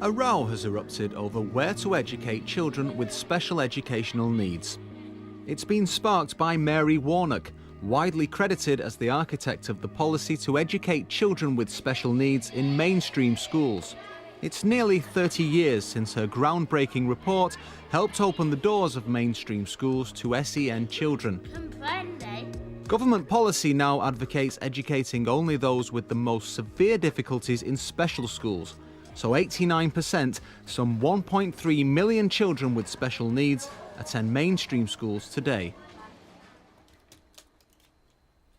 A row has erupted over where to educate children with special educational needs. It's been sparked by Mary Warnock, widely credited as the architect of the policy to educate children with special needs in mainstream schools. It's nearly 30 years since her groundbreaking report helped open the doors of mainstream schools to SEN children. Government policy now advocates educating only those with the most severe difficulties in special schools. So 89%, some 1.3 million children with special needs, attend mainstream schools today.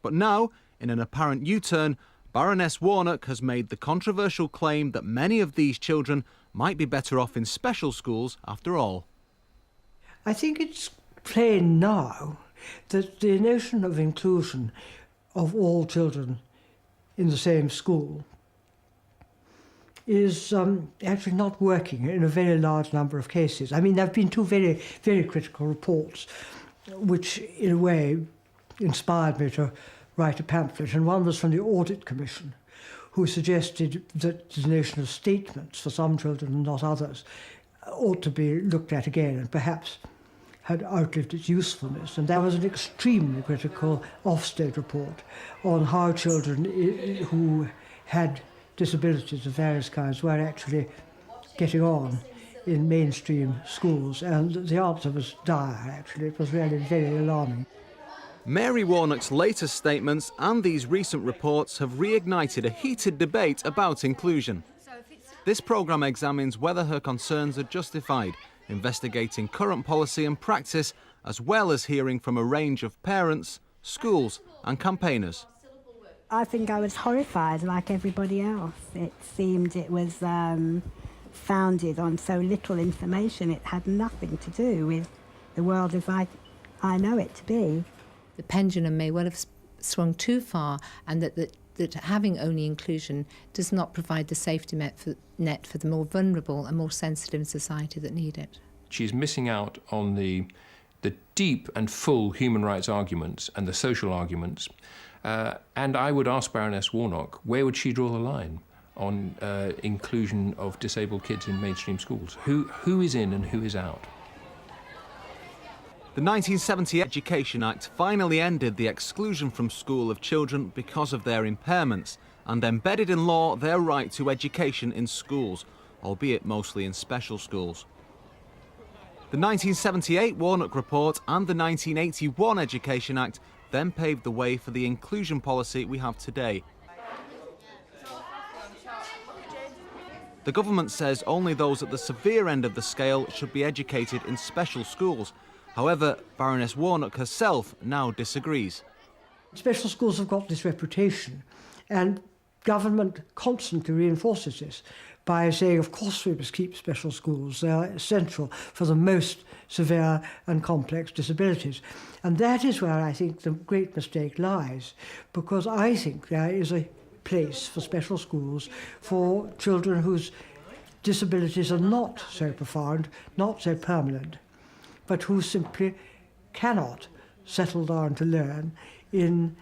But now, in an apparent U-turn, Baroness Warnock has made the controversial claim that many of these children might be better off in special schools after all. I think it's plain now that the notion of inclusion of all children in the same school is actually not working in a very large number of cases. I mean, there have been two very, very critical reports which, in a way, inspired me to write a pamphlet, and one was from the Audit Commission, who suggested that the notion of statements for some children and not others ought to be looked at again and perhaps had outlived its usefulness. And there was an extremely critical Ofsted report on how children who had disabilities of various kinds were actually getting on in mainstream schools, and the answer was dire, actually. It was really very alarming. Mary Warnock's latest statements and these recent reports have reignited a heated debate about inclusion. This programme examines whether her concerns are justified, investigating current policy and practice, as well as hearing from a range of parents, schools and campaigners. I think I was horrified like everybody else. It seemed it was founded on so little information. It had nothing to do with the world as I know it to be. The pendulum may well have swung too far, and that having only inclusion does not provide the safety net for the more vulnerable and more sensitive in society that need it. She's missing out on the deep and full human rights arguments and the social arguments. And I would ask Baroness Warnock, where would she draw the line on inclusion of disabled kids in mainstream schools? Who is in and who is out? The 1970 Education Act finally ended the exclusion from school of children because of their impairments and embedded in law their right to education in schools, albeit mostly in special schools. The 1978 Warnock Report and the 1981 Education Act then paved the way for the inclusion policy we have today. The government says only those at the severe end of the scale should be educated in special schools. However, Baroness Warnock herself now disagrees. Special schools have got this reputation, and government constantly reinforces this by saying, of course, we must keep special schools. They are essential for the most severe and complex disabilities. And that is where I think the great mistake lies, because I think there is a place for special schools for children whose disabilities are not so profound, not so permanent, but who simply cannot settle down to learn in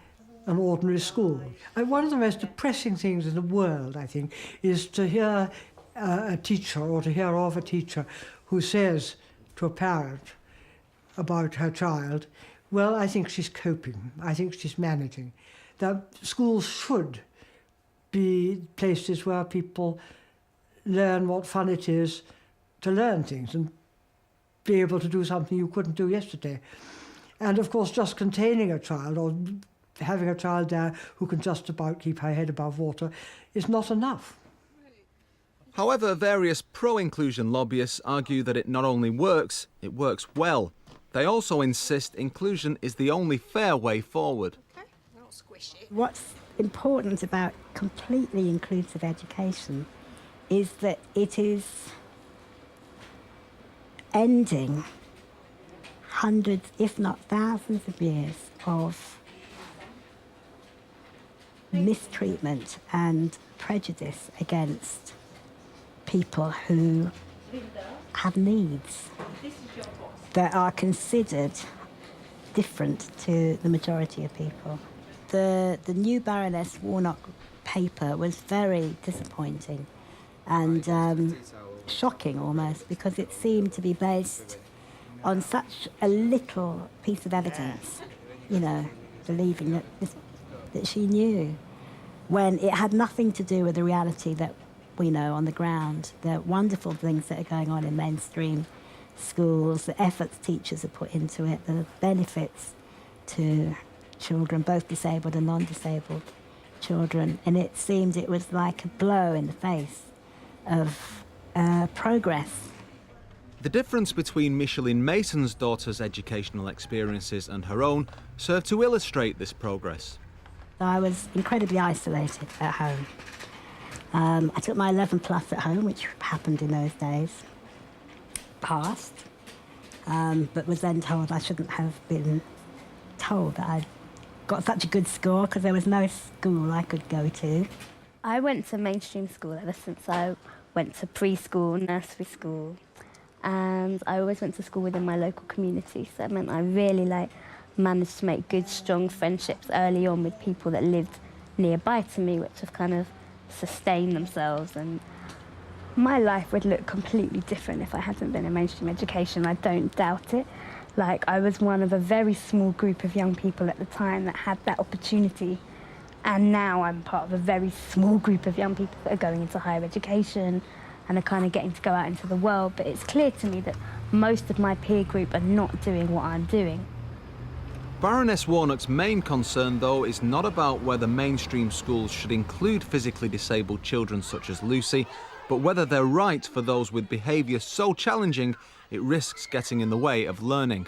an ordinary school. And one of the most depressing things in the world, I think, is to hear a teacher or to hear of a teacher who says to a parent about her child, well, I think she's coping, I think she's managing. That schools should be places where people learn what fun it is to learn things and be able to do something you couldn't do yesterday. And of course, just containing a child or having a child there who can just about keep her head above water is not enough. However, various pro-inclusion lobbyists argue that it not only works, it works well. They also insist inclusion is the only fair way forward. What's important about completely inclusive education is that it is ending hundreds, if not thousands of years of mistreatment and prejudice against people who have needs that are considered different to the majority of people. The new Baroness Warnock paper was very disappointing and shocking almost, because it seemed to be based on such a little piece of evidence, you know, believing that she knew, when it had nothing to do with the reality that we know on the ground, the wonderful things that are going on in mainstream schools, the efforts teachers have put into it, the benefits to children, both disabled and non-disabled children. And it seemed it was like a blow in the face of progress. The difference between Micheline Mason's daughter's educational experiences and her own served to illustrate this progress. I was incredibly isolated at home. I took my 11 plus at home, which happened in those days, passed, but was then told I shouldn't have been told that I'd got such a good score because there was no school I could go to. I went to mainstream school ever since I went to preschool, nursery school, and I always went to school within my local community, so it meant I really managed to make good, strong friendships early on with people that lived nearby to me, which have kind of sustained themselves. And my life would look completely different if I hadn't been in mainstream education. I don't doubt it. I was one of a very small group of young people at the time that had that opportunity, and now I'm part of a very small group of young people that are going into higher education and are kind of getting to go out into the world. But it's clear to me that most of my peer group are not doing what I'm doing. Baroness Warnock's main concern, though, is not about whether mainstream schools should include physically disabled children such as Lucy, but whether they're right for those with behaviour so challenging it risks getting in the way of learning.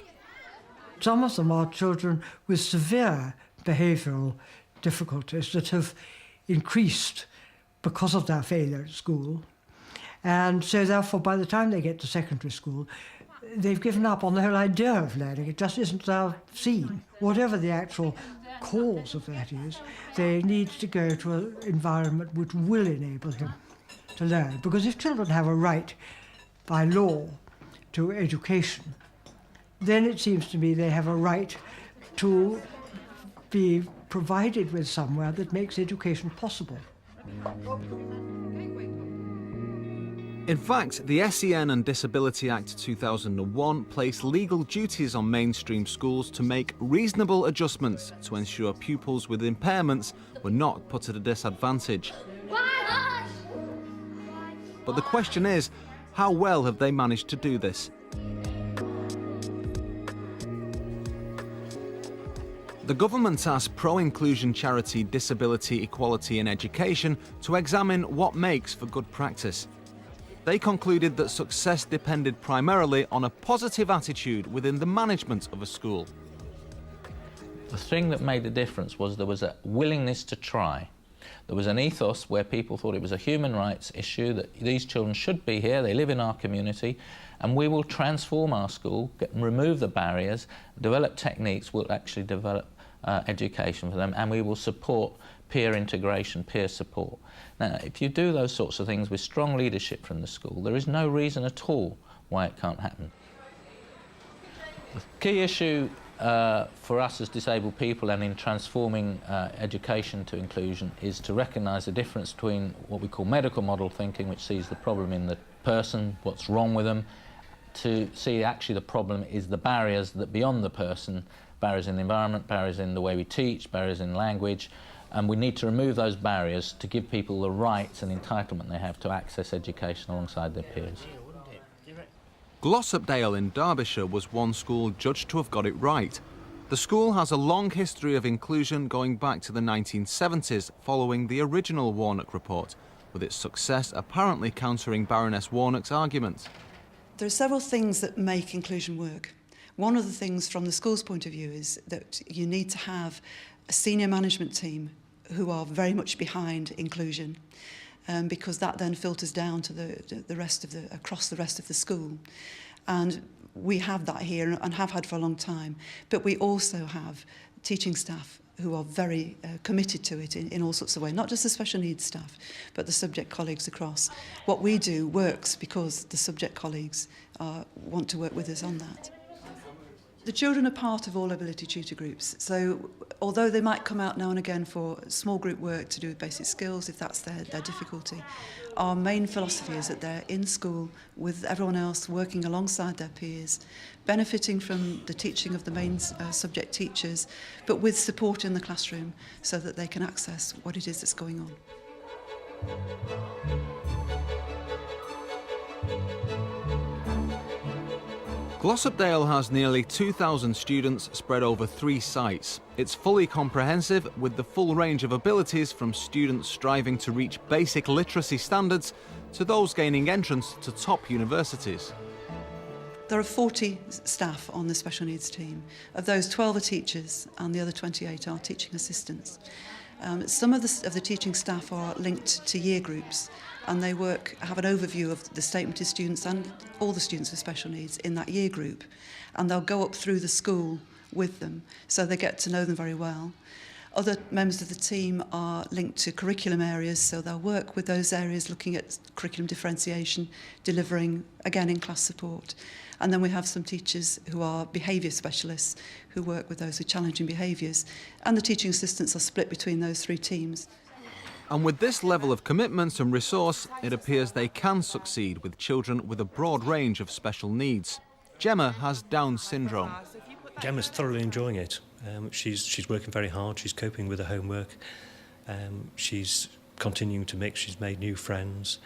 Some of them are children with severe behavioural difficulties that have increased because of their failure at school. And so therefore, by the time they get to secondary school, they've given up on the whole idea of learning. It just isn't their scene. Whatever the actual cause of that is, they need to go to an environment which will enable them to learn. Because if children have a right by law to education, then it seems to me they have a right to be provided with somewhere that makes education possible. In fact, the SEN and Disability Act 2001 placed legal duties on mainstream schools to make reasonable adjustments to ensure pupils with impairments were not put at a disadvantage. But the question is, how well have they managed to do this? The government asked pro-inclusion charity Disability Equality in Education to examine what makes for good practice. They concluded that success depended primarily on a positive attitude within the management of a school. The thing that made the difference was there was a willingness to try. There was an ethos where people thought it was a human rights issue, that these children should be here, they live in our community, and we will transform our school, remove the barriers, develop techniques, we'll actually develop education for them, and we will support peer integration, peer support. Now, if you do those sorts of things with strong leadership from the school, there is no reason at all why it can't happen. The key issue for us as disabled people and in transforming education to inclusion is to recognise the difference between what we call medical model thinking, which sees the problem in the person, what's wrong with them, to see actually the problem is the barriers that beyond the person, barriers in the environment, barriers in the way we teach, barriers in language, and we need to remove those barriers to give people the rights and entitlement they have to access education alongside their peers. Glossopdale in Derbyshire was one school judged to have got it right. The school has a long history of inclusion going back to the 1970s following the original Warnock report, with its success apparently countering Baroness Warnock's arguments. There are several things that make inclusion work. One of the things from the school's point of view is that you need to have a senior management team who are very much behind inclusion, because that then filters down to the rest of across the rest of the school. And we have that here and have had for a long time. But we also have teaching staff who are very committed to it in all sorts of ways, not just the special needs staff, but the subject colleagues across. What we do works because the subject colleagues want to work with us on that. The children are part of all ability tutor groups, so although they might come out now and again for small group work to do with basic skills, if that's their difficulty, our main philosophy is that they're in school with everyone else, working alongside their peers, benefiting from the teaching of the main subject teachers, but with support in the classroom so that they can access what it is that's going on. Glossopdale has nearly 2,000 students spread over 3 sites. It's fully comprehensive with the full range of abilities from students striving to reach basic literacy standards to those gaining entrance to top universities. There are 40 staff on the special needs team. Of those, 12 are teachers and the other 28 are teaching assistants. Some of the teaching staff are linked to year groups, and they have an overview of the statement of students and all the students with special needs in that year group, and they'll go up through the school with them, so they get to know them very well. Other members of the team are linked to curriculum areas, so they'll work with those areas looking at curriculum differentiation, delivering, again, in-class support. And then we have some teachers who are behaviour specialists who work with those with challenging behaviours, and the teaching assistants are split between those 3 teams. And with this level of commitment and resource, it appears they can succeed with children with a broad range of special needs. Gemma has Down syndrome. Gemma's thoroughly enjoying it. She's working very hard, she's coping with her homework, she's continuing to mix, she's made new friends,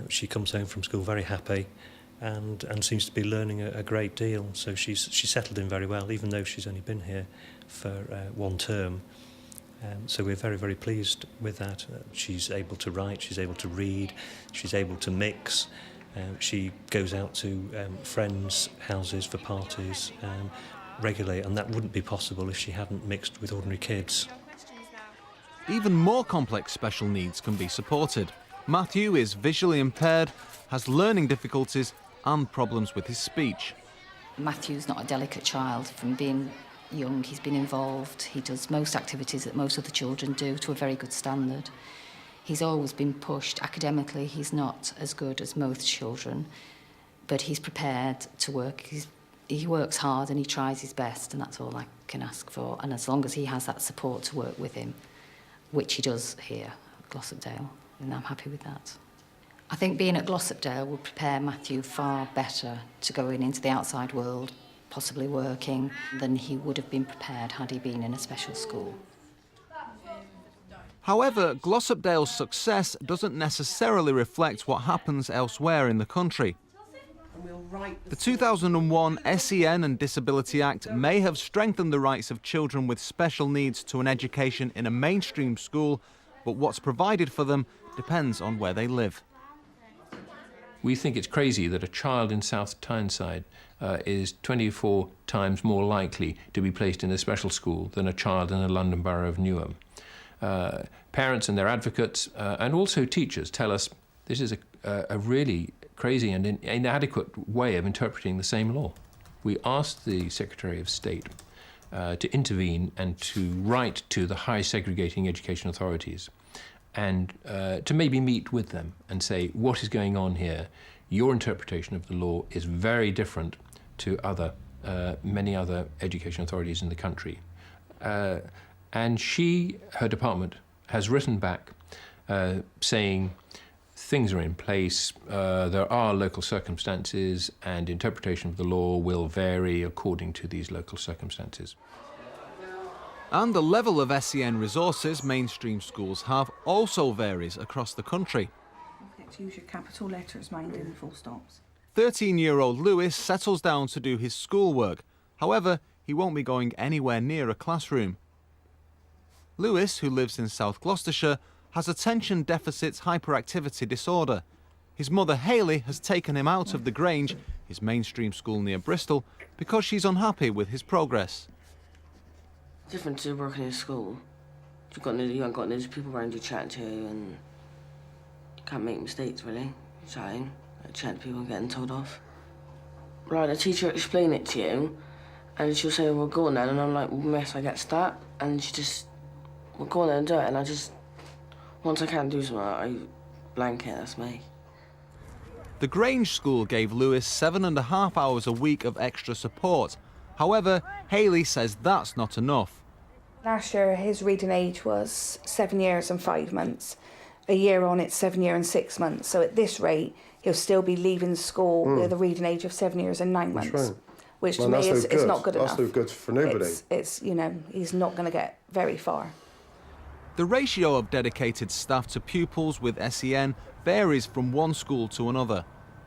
she comes home from school very happy and seems to be learning a great deal. So she's settled in very well, even though she's only been here for 1 term. So we're very, very pleased with that. She's able to write, she's able to read, she's able to mix. She goes out to friends' houses for parties regularly, and that wouldn't be possible if she hadn't mixed with ordinary kids. Even more complex special needs can be supported. Matthew is visually impaired, has learning difficulties and problems with his speech. Matthew's not a delicate child. From being young, he's been involved. He does most activities that most other children do to a very good standard. He's always been pushed. Academically, he's not as good as most children, but he's prepared to work. He works hard and he tries his best, and that's all I can ask for. And as long as he has that support to work with him, which he does here at Glossopdale, then I'm happy with that. I think being at Glossopdale will prepare Matthew far better to going into the outside world, possibly working, than he would have been prepared had he been in a special school. However, Glossopdale's success doesn't necessarily reflect what happens elsewhere in the country. The 2001 SEN and Disability Act may have strengthened the rights of children with special needs to an education in a mainstream school, but what's provided for them depends on where they live. We think it's crazy that a child in South Tyneside is 24 times more likely to be placed in a special school than a child in the London Borough of Newham. Parents and their advocates and also teachers tell us this is a really crazy and inadequate way of interpreting the same law. We asked the Secretary of State to intervene and to write to the high segregating education authorities and to maybe meet with them and say, what is going on here? Your interpretation of the law is very different to many other education authorities in the country. And her department, has written back saying things are in place, there are local circumstances, and interpretation of the law will vary according to these local circumstances. And the level of SEN resources mainstream schools have also varies across the country. Use your capital letters, mind in full stops. 13-year-old Lewis settles down to do his schoolwork. However, he won't be going anywhere near a classroom. Lewis, who lives in South Gloucestershire, has attention deficit hyperactivity disorder. His mother Hayley has taken him out of the Grange, his mainstream school near Bristol, because she's unhappy with his progress. Different to working in a school. You haven't got those people around you chatting to, and you can't make mistakes really. Chatting to people and getting told off. Right, the teacher explain it to you, and she'll say, "Well, go on then," and I'm like, "Well, miss, I get to that," and she just, "Well, go on then and do it," and I just, once I can't do something, I blank it. That's me. The Grange school gave Lewis 7.5 hours a week of extra support. However, Hayley says that's not enough. Last year, his reading age was 7 years and 5 months. A year on, it's 7 years and 6 months. So at this rate, he'll still be leaving school with a reading age of 7 years and 9 months. That's right. Which to me is not good enough. That's no good for nobody. It's you know, he's not going to get very far. The ratio of dedicated staff to pupils with SEN varies from one school to another.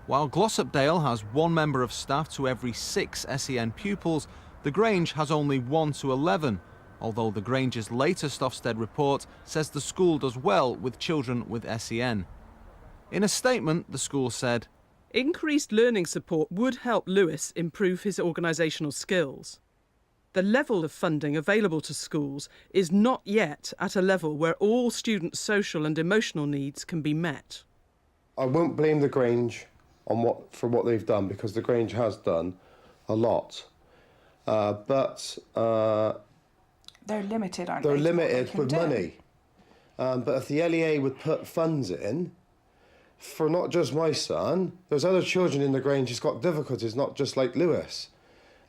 While Glossopdale has 1 member of staff to every 6 SEN pupils, the Grange has only 1 to 11, although the Grange's latest Ofsted report says the school does well with children with SEN. In a statement, the school said, "Increased learning support would help Lewis improve his organisational skills. The level of funding available to schools is not yet at a level where all students' social and emotional needs can be met." I won't blame the Grange for what they've done, because the Grange has done a lot. But they're limited, aren't they're they? limited with money. But if the LEA would put funds in, for not just my son, there's other children in the Grange who's got difficulties, not just like Lewis.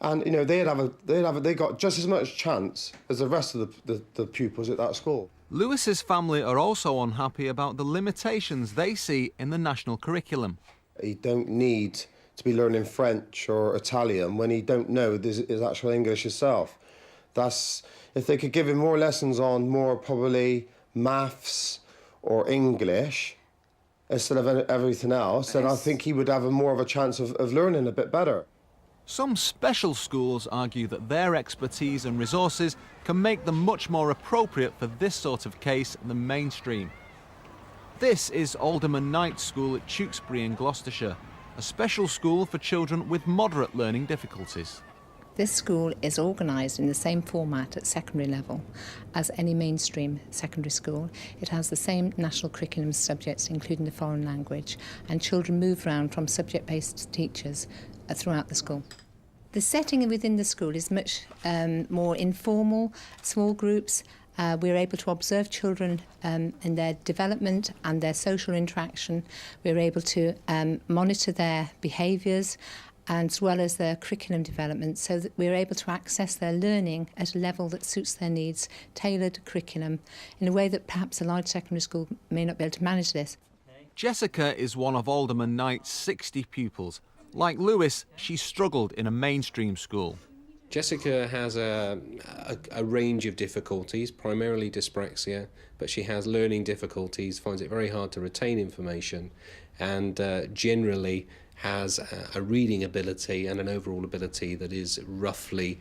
And, you know, they got just as much chance as the rest of the pupils at that school. Lewis's family are also unhappy about the limitations they see in the national curriculum. He don't need to be learning French or Italian when he don't know his actual English himself. If they could give him more lessons on more probably maths or English instead of everything else, then I think he would have more of a chance of learning a bit better. Some special schools argue that their expertise and resources can make them much more appropriate for this sort of case than mainstream. This is Alderman Knight School at Tewkesbury in Gloucestershire, a special school for children with moderate learning difficulties. This school is organised in the same format at secondary level as any mainstream secondary school. It has the same national curriculum subjects, including the foreign language, and children move around from subject-based teachers throughout the school. The setting within the school is much more informal, small groups. We're able to observe children in their development and their social interaction. We're able to monitor their behaviours as well as their curriculum development, so that we're able to access their learning at a level that suits their needs, tailored curriculum, in a way that perhaps a large secondary school may not be able to manage this. Jessica is one of Alderman Knight's 60 pupils. Like Lewis, she struggled in a mainstream school. Jessica has a range of difficulties, primarily dyspraxia, but she has learning difficulties, finds it very hard to retain information, and generally has a reading ability and an overall ability that is roughly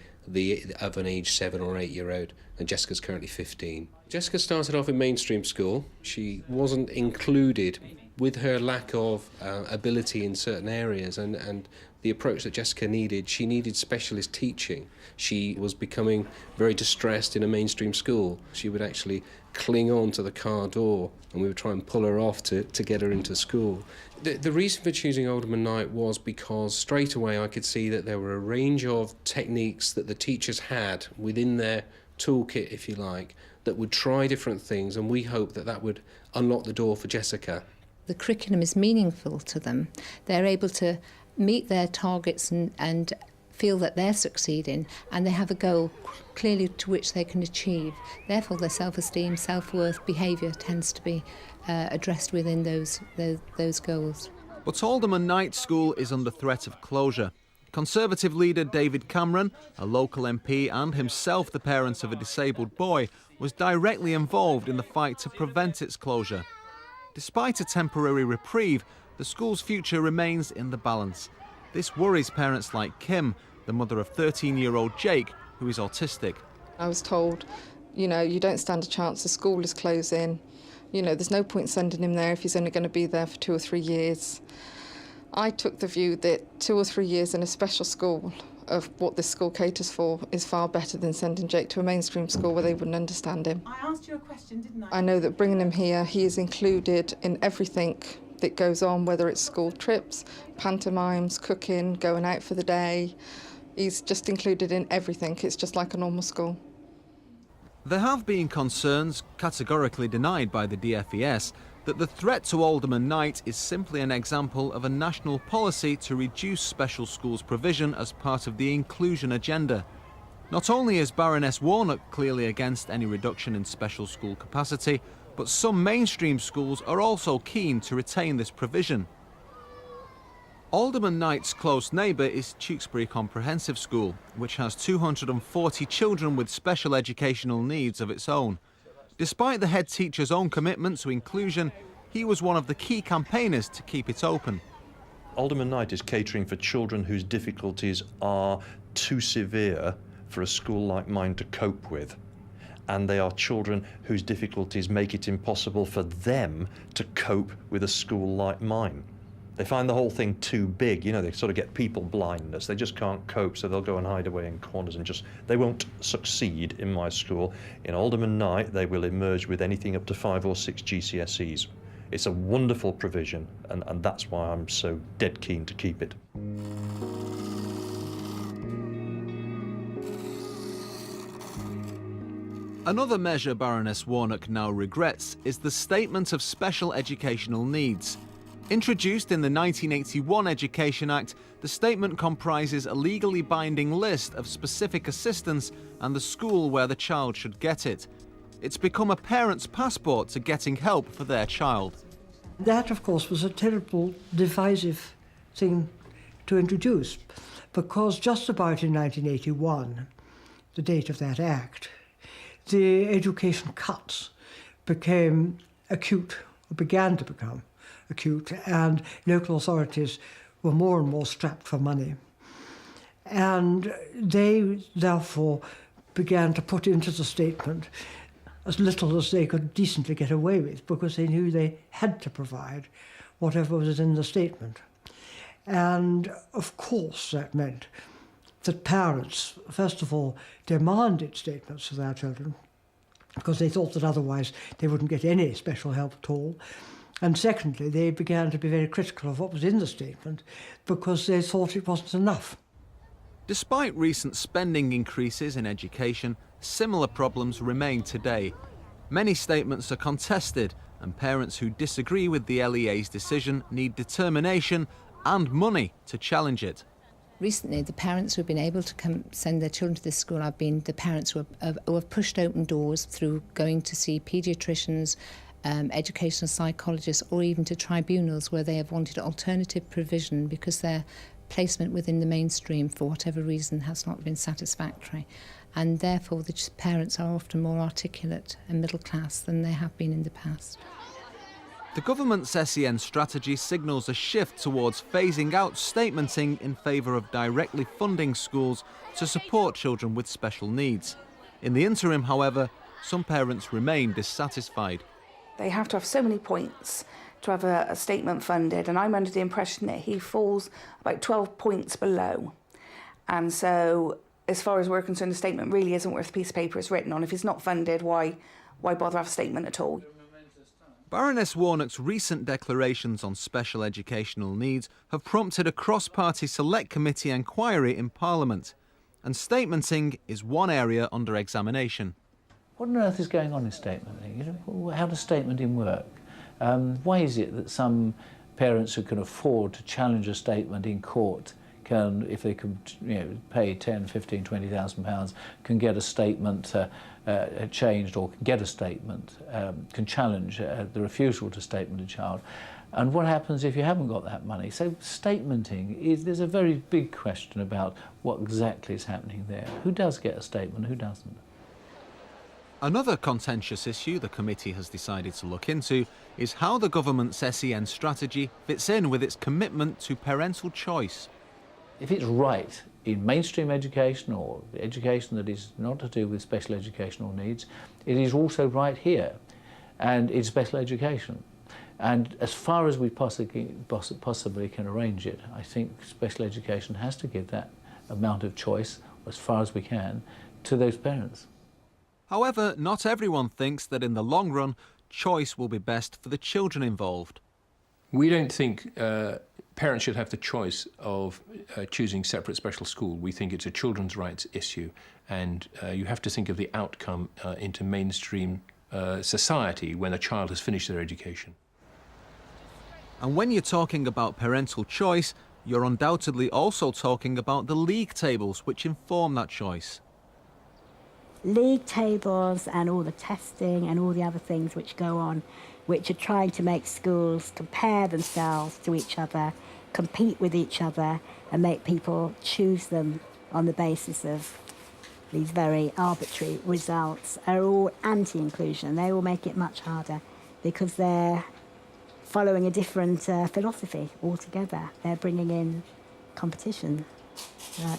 of an age 7 or 8 year old, and Jessica's currently 15. Jessica started off in mainstream school. She wasn't included with her lack of ability in certain areas and the approach that Jessica needed. She needed specialist teaching. She was becoming very distressed in a mainstream school. She would actually cling on to the car door and we would try and pull her off to get her into school. The reason for choosing Alderman Knight was because straight away I could see that there were a range of techniques that the teachers had within their toolkit, if you like, that would try different things, and we hope that that would unlock the door for Jessica. The curriculum is meaningful to them. They're able to meet their targets and feel that they're succeeding, and they have a goal clearly to which they can achieve. Therefore, their self-esteem, self-worth, behaviour tends to be addressed within those goals. But Alderman Knight School is under threat of closure. Conservative leader David Cameron, a local MP and himself the parent of a disabled boy, was directly involved in the fight to prevent its closure. Despite a temporary reprieve, the school's future remains in the balance. This worries parents like Kim, the mother of 13-year-old Jake, who is autistic. I was told, you know, you don't stand a chance, the school is closing. You know, there's no point sending him there if he's only going to be there for 2 or 3 years. I took the view that 2 or 3 years in a special school of what this school caters for is far better than sending Jake to a mainstream school where they wouldn't understand him. I asked you a question, didn't I? I know that bringing him here, he is included in everything that goes on, whether it's school trips, pantomimes, cooking, going out for the day. He's just included in everything. It's just like a normal school. There have been concerns, categorically denied by the DFES, that the threat to Alderman Knight is simply an example of a national policy to reduce special schools provision as part of the inclusion agenda. Not only is Baroness Warnock clearly against any reduction in special school capacity, but some mainstream schools are also keen to retain this provision. Alderman Knight's close neighbour is Tewkesbury Comprehensive School, which has 240 children with special educational needs of its own. Despite the head teacher's own commitment to inclusion, he was one of the key campaigners to keep it open. Alderman Knight is catering for children whose difficulties are too severe for a school like mine to cope with. And they are children whose difficulties make it impossible for them to cope with a school like mine. They find the whole thing too big, you know, they sort of get people blindness. They just can't cope, so they'll go and hide away in corners and they won't succeed in my school. In Alderman Knight, they will emerge with anything up to 5 or 6 GCSEs. It's a wonderful provision, and that's why I'm so dead keen to keep it. Another measure Baroness Warnock now regrets is the Statement of Special Educational Needs. Introduced in the 1981 Education Act, the statement comprises a legally binding list of specific assistance and the school where the child should get it. It's become a parent's passport to getting help for their child. That, of course, was a terrible, divisive thing to introduce, because just about in 1981, the date of that act, the education cuts became acute, or began to become acute, and local authorities were more and more strapped for money. And they, therefore, began to put into the statement as little as they could decently get away with, because they knew they had to provide whatever was in the statement. And, of course, that meant that parents, first of all, demanded statements for their children, because they thought that otherwise they wouldn't get any special help at all. And secondly, they began to be very critical of what was in the statement because they thought it wasn't enough. Despite recent spending increases in education, similar problems remain today. Many statements are contested, and parents who disagree with the LEA's decision need determination and money to challenge it. Recently, the parents who have been able to come send their children to this school have been the parents who have pushed open doors through going to see paediatricians, educational psychologists, or even to tribunals where they have wanted alternative provision because their placement within the mainstream, for whatever reason, has not been satisfactory. And therefore, the parents are often more articulate and middle class than they have been in the past. The government's SEN strategy signals a shift towards phasing out statementing in favour of directly funding schools to support children with special needs. In the interim, however, some parents remain dissatisfied. They have to have so many points to have a statement funded, and I'm under the impression that he falls about 12 points below. And so, as far as we're concerned, the statement really isn't worth the piece of paper it's written on. If it's not funded, why bother have a statement at all? Baroness Warnock's recent declarations on special educational needs have prompted a cross-party select committee inquiry in Parliament, and statementing is one area under examination. What on earth is going on in statementing? You know, how does statementing work? Why is it that some parents who can afford to challenge a statement in court can, if they can, pay 10, 15, 20,000 pounds, can get a statement changed, or can get a statement, can challenge the refusal to statement a child? And what happens if you haven't got that money? So statementing there's a very big question about what exactly is happening there. Who does get a statement, who doesn't? Another contentious issue the committee has decided to look into is how the government's SEN strategy fits in with its commitment to parental choice. If it's right in mainstream education, or education that is not to do with special educational needs, it is also right here, and it's special education. And as far as we possibly can arrange it, I think special education has to give that amount of choice, as far as we can, to those parents. However, not everyone thinks that in the long run, choice will be best for the children involved. We don't think parents should have the choice of choosing separate special school. We think it's a children's rights issue, and you have to think of the outcome into mainstream society when a child has finished their education. And when you're talking about parental choice, you're undoubtedly also talking about the league tables which inform that choice. League tables and all the testing and all the other things which go on, which are trying to make schools compare themselves to each other, compete with each other, and make people choose them on the basis of these very arbitrary results, are all anti-inclusion. They all make it much harder because they're following a different philosophy altogether. They're bringing in competition.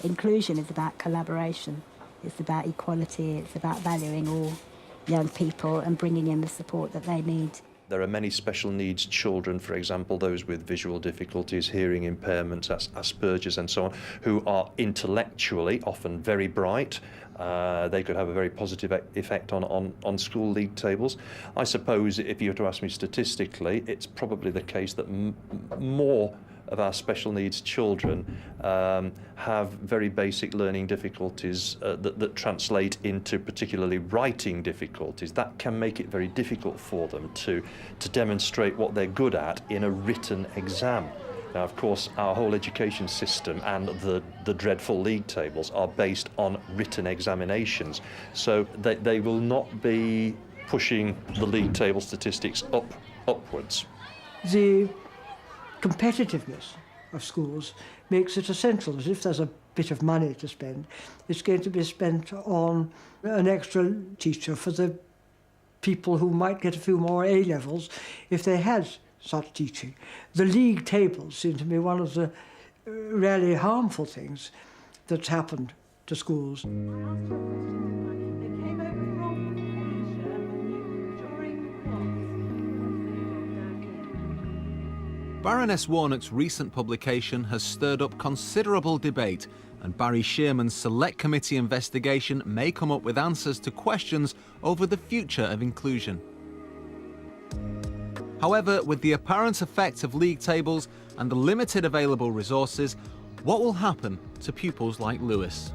Inclusion is about collaboration. It's about equality. It's about valuing all young people and bringing in the support that they need. There are many special needs children, for example, those with visual difficulties, hearing impairments, Asperger's and so on, who are intellectually often very bright. They could have a very positive effect on school league tables. I suppose if you were to ask me statistically, it's probably the case that more of our special needs children have very basic learning difficulties that translate into particularly writing difficulties. That can make it very difficult for them to demonstrate what they're good at in a written exam. Now, of course, our whole education system and the dreadful league tables are based on written examinations, so they will not be pushing the league table statistics upwards. The competitiveness of schools makes it essential that if there's a bit of money to spend, it's going to be spent on an extra teacher for the people who might get a few more A-levels if they had such teaching. The league tables seem to be one of the really harmful things that's happened to schools. Baroness Warnock's recent publication has stirred up considerable debate, and Barry Shearman's Select Committee investigation may come up with answers to questions over the future of inclusion. However, with the apparent effect of league tables and the limited available resources, what will happen to pupils like Lewis?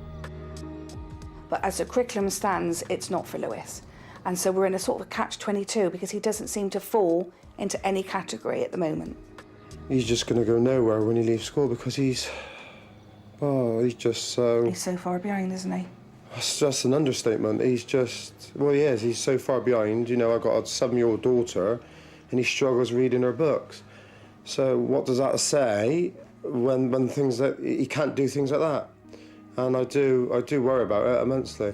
But as the curriculum stands, it's not for Lewis. And so we're in a sort of a catch-22 because he doesn't seem to fall into any category at the moment. He's just going to go nowhere when he leaves school because he's just so... He's so far behind, isn't he? That's just an understatement. He's just... Well, he is. He's so far behind. You know, I've got a 7-year-old daughter and he struggles reading her books. So what does that say when things that... He can't do things like that? And I do worry about it immensely.